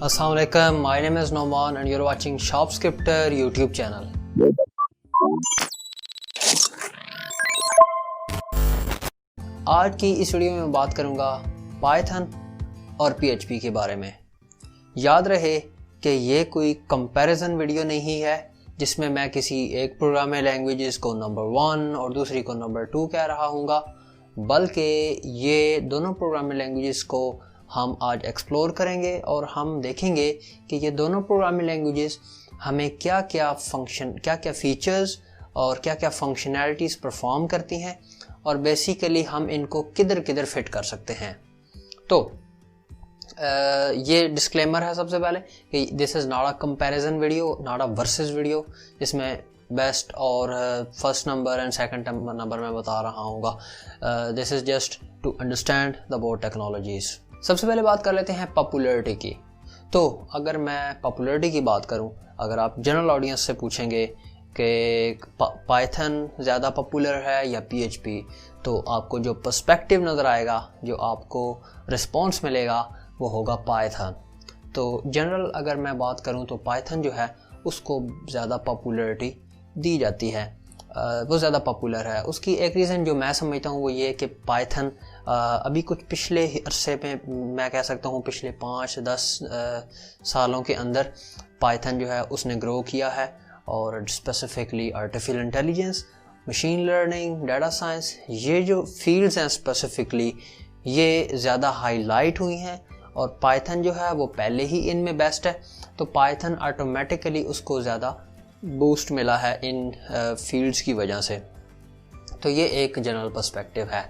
Assalamualaikum, my name is Noman and you're watching ShopScripter YouTube channel. आज की इस video में बात करूंगा पाइथन और PHP के बारे में। याद रहे कि ये कोई कंपैरिजन वीडियो नहीं है जिसमें मैं किसी एक प्रोग्रामिंग लैंग्वेजेस को नंबर 1 और दूसरी को नंबर 2 कह रहा हूँगा, बल्कि ये दोनों प्रोग्रामिंग लैंग्वेजेस को हम आज एक्सप्लोर करेंगे और हम देखेंगे कि ये दोनों प्रोग्रामिंग लैंग्वेजेस हमें क्या क्या फीचर्स और क्या क्या फंक्शनैलिटीज़ परफॉर्म करती हैं और बेसिकली हम इनको किधर किधर फिट कर सकते हैं। तो ये डिस्क्लेमर है सबसे पहले कि this is not a comparison video, not a versus video जिसमें बेस्ट और first number and second number मैं बता रहा हूँगा। This is just to understand the both technologies. सबसे पहले बात कर लेते हैं पॉपुलैरिटी की। तो अगर मैं पॉपुलैरिटी की बात करूं, अगर आप जनरल ऑडियंस से पूछेंगे कि पाइथन ज़्यादा पॉपुलर है या PHP, तो आपको जो पर्सपेक्टिव नज़र आएगा, जो आपको रिस्पॉन्स मिलेगा वो होगा पाइथन। तो जनरल अगर मैं बात करूं तो पाइथन जो है उसको ज़्यादा पॉपुलैरिटी दी जाती है, वो ज़्यादा पॉपुलर है। उसकी एक रीज़न जो मैं समझता हूँ वो ये कि पाइथन अभी कुछ पिछले अरसे में, मैं कह सकता हूँ पिछले 5-10 सालों के अंदर पाइथन जो है उसने ग्रो किया है और specifically artificial intelligence, machine learning, data science, ये जो फील्ड्स हैं स्पेसिफिकली ये ज़्यादा हाईलाइट हुई हैं और पाइथन जो है वो पहले ही इनमें बेस्ट है। तो पाइथन ऑटोमेटिकली उसको ज़्यादा बूस्ट मिला है इन फील्ड्स की वजह से। तो ये एक जनरल पर्सपेक्टिव है।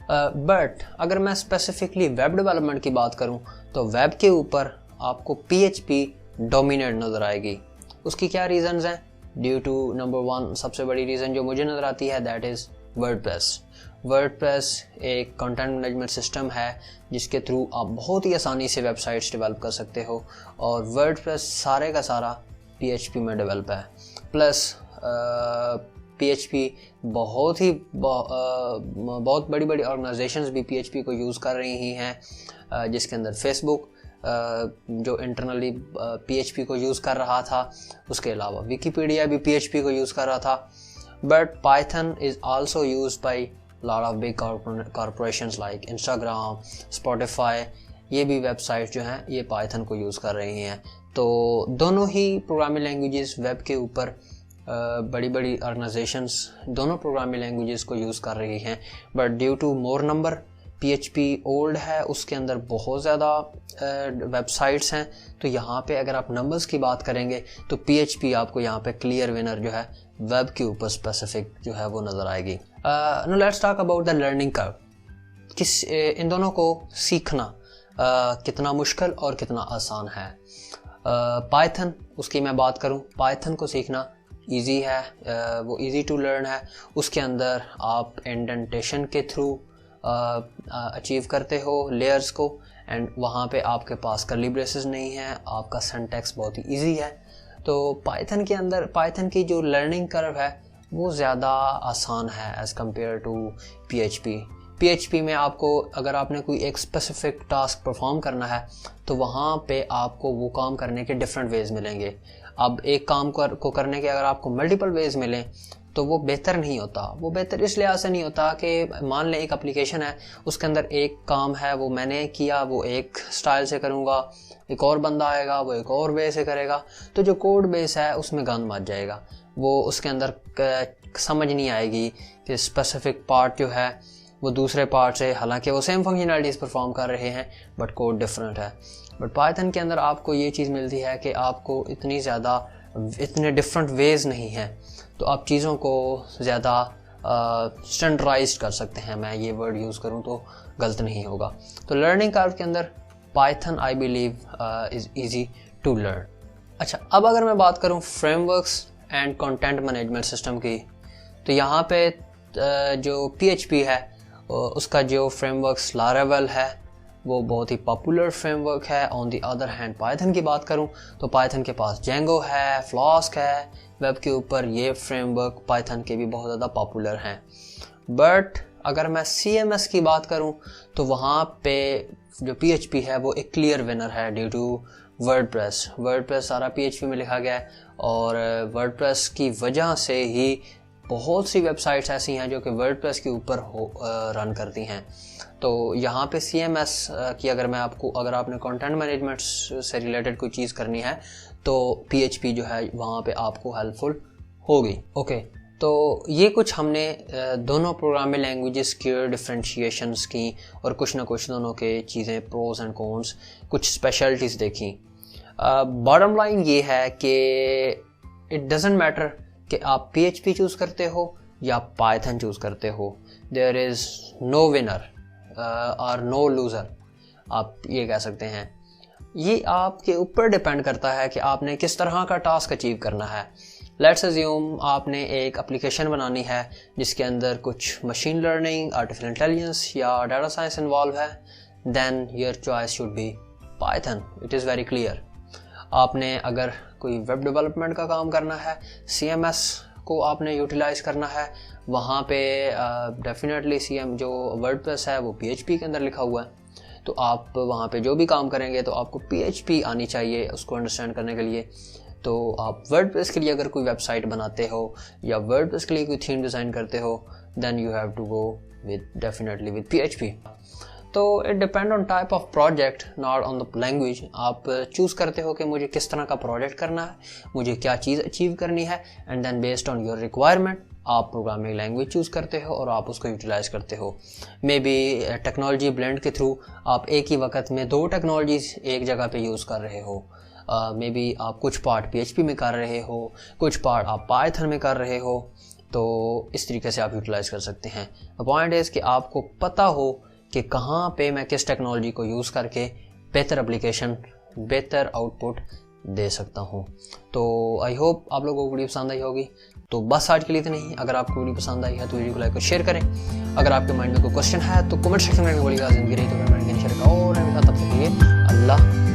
बट अगर मैं स्पेसिफिकली वेब डेवलपमेंट की बात करूं तो वेब के ऊपर आपको PHP डोमिनेट नज़र आएगी। उसकी क्या रीज़न्स हैं? ड्यू टू नंबर 1 सबसे बड़ी रीज़न जो मुझे नज़र आती है दैट इज़ वर्डप्रेस। वर्डप्रेस एक कंटेंट मैनेजमेंट सिस्टम है जिसके थ्रू आप बहुत ही आसानी से वेबसाइट्स डेवलप कर सकते हो और वर्डप्रेस सारे का सारा PHP में डेवलप है। प्लस PHP बहुत बड़ी बड़ी ऑर्गेनाइजेशंस भी PHP को यूज़ कर रही हैं, जिसके अंदर फेसबुक जो इंटरनली PHP को यूज़ कर रहा था, उसके अलावा विकीपीडिया भी PHP को यूज़ कर रहा था। But Python is also used by lot of big corporations like Instagram, Spotify, ये भी वेबसाइट जो हैं ये पाइथन को यूज़ कर रही हैं। तो दोनों ही प्रोग्रामिंग लैंग्वेजेस वेब के ऊपर बड़ी बड़ी ऑर्गेनाइजेशंस दोनों प्रोग्रामिंग लैंग्वेजेस को यूज़ कर रही हैं। But due to more number PHP old है, उसके अंदर बहुत ज़्यादा वेबसाइट्स हैं। तो यहाँ पे अगर आप नंबर्स की बात करेंगे तो PHP आपको यहाँ पे क्लियर विनर जो है वेब के ऊपर स्पेसिफिक जो है वो नज़र आएगी। No let's talk about the learning curve. इन दोनों को सीखना कितना मुश्किल और कितना आसान है। पाइथन, उसकी मैं बात करूं, पाइथन को सीखना इजी है, वो इजी टू लर्न है। उसके अंदर आप इंडेंटेशन के थ्रू अचीव करते हो लेयर्स को एंड वहाँ पे आपके पास कर्ली ब्रेसेस नहीं है, आपका सिंटैक्स बहुत ही इजी है। तो पाइथन के अंदर पाइथन की जो लर्निंग कर्व है वो ज़्यादा आसान है एज़ कम्पेयर टू PHP में आपको अगर आपने कोई एक स्पेसिफिक टास्क परफॉर्म करना है तो वहाँ पे आपको वो काम करने के डिफरेंट वेज मिलेंगे। अब एक काम को करने के अगर आपको मल्टीपल वेज मिलें तो वो बेहतर नहीं होता। वो बेहतर इस लिहाज से नहीं होता कि मान लें एक एप्लीकेशन है, उसके अंदर एक काम है वो मैंने किया, वो एक स्टाइल से करूँगा, एक और बंदा आएगा वो एक और वे से करेगा, तो जो कोड बेस है उसमें गंद मच जाएगा। वो उसके अंदर समझ नहीं आएगी कि स्पेसिफिक पार्ट जो है वो दूसरे पार्ट से, हालांकि वो सेम फंक्शनैलिटीज़ परफॉर्म कर रहे हैं बट कोड डिफरेंट है। बट पाइथन के अंदर आपको ये चीज़ मिलती है कि आपको इतने डिफरेंट वेज नहीं हैं, तो आप चीज़ों को ज़्यादा स्टैंडर्डाइज कर सकते हैं। मैं ये वर्ड यूज़ करूँ तो गलत नहीं होगा। तो लर्निंग कर्व के अंदर Python I believe is easy to learn. अच्छा, अब अगर मैं बात करूँ frameworks and content management system की, तो यहाँ पे जो PHP है उसका जो फ्रेमवर्क्स लारावेल है वो बहुत ही पॉपुलर फ्रेमवर्क है। On the other hand Python की बात करूं तो पाइथन के पास जेंगो है, फ्लास्क है, वेब के ऊपर ये फ्रेमवर्क पाइथन के भी बहुत ज़्यादा पॉपुलर हैं। बट अगर मैं CMS की बात करूं तो वहाँ पे जो PHP है वो एक क्लियर विनर है ड्यू टू वर्डप्रेस सारा PHP में लिखा गया है, और वर्डप्रेस की वजह से ही बहुत सी वेबसाइट्स ऐसी हैं जो कि वर्डप्रेस के ऊपर रन करती हैं। तो यहाँ पे CMS की अगर आपने कंटेंट मैनेजमेंट से रिलेटेड कोई चीज़ करनी है तो PHP जो है वहाँ पे आपको हेल्पफुल होगी। ओके, तो ये कुछ हमने दोनों प्रोग्रामिंग लैंग्वेजेस के डिफरेंशिएशंस की और कुछ ना कुछ दोनों के चीज़ें, प्रोज एंड कॉन्स, कुछ स्पेशलिटीज़ देखी। बॉटम लाइन ये है कि इट डजेंट मैटर कि आप PHP चूज़ करते हो या पाइथन चूज़ करते हो, देयर इज़ नो विनर और नो लूज़र, आप ये कह सकते हैं। ये आपके ऊपर डिपेंड करता है कि आपने किस तरह का टास्क अचीव करना है। लेट्स अज्यूम आपने एक एप्लीकेशन बनानी है जिसके अंदर कुछ मशीन लर्निंग, आर्टिफिशियल इंटेलिजेंस या डाटा साइंस इन्वॉल्व है, then your choice should be Python, it is very clear. आपने अगर कोई वेब डेवलपमेंट का काम करना है, CMS को आपने यूटिलाइज़ करना है, वहाँ पे डेफिनेटली जो वर्डप्रेस है वो PHP के अंदर लिखा हुआ है, तो आप वहाँ पे जो भी काम करेंगे तो आपको PHP आनी चाहिए उसको अंडरस्टैंड करने के लिए। तो आप वर्डप्रेस के लिए अगर कोई वेबसाइट बनाते हो या वर्डप्रेस के लिए कोई थीम डिज़ाइन करते हो, then you have to go definitely with PHP। तो it depend on type of project, not on the language. आप चूज़ करते हो कि मुझे किस तरह का प्रोजेक्ट करना है, मुझे क्या चीज़ अचीव करनी है, and then based on your requirement आप प्रोग्रामिंग लैंग्वेज चूज़ करते हो और आप उसको यूटिलाइज़ करते हो। मे बी टेक्नोलॉजी ब्लेंड के थ्रू आप एक ही वक्त में 2 टेक्नोलॉजीज एक जगह पे यूज़ कर रहे हो। मे बी आप कुछ पार्ट PHP में कर रहे हो, कुछ पार्ट आप पाइथन में कर रहे हो, तो इस तरीके से आप यूटिलाइज़ कर सकते हैं। द पॉइंट इज़ कि आपको पता हो कि कहाँ पे मैं किस टेक्नोलॉजी को यूज़ करके बेहतर एप्लीकेशन, बेहतर आउटपुट दे सकता हूँ। तो आई होप आप लोगों को वीडियो पसंद आई होगी। तो बस आज के लिए इतना ही। अगर आपको वीडियो पसंद आई है तो वीडियो को लाइक और शेयर करें। अगर आपके माइंड में कोई क्वेश्चन है तो कमेंट सेक्शन में बोलिएगा। जिंदगी रही तो कमेंट शेयर करें। और तब तक के लिए अल्लाह।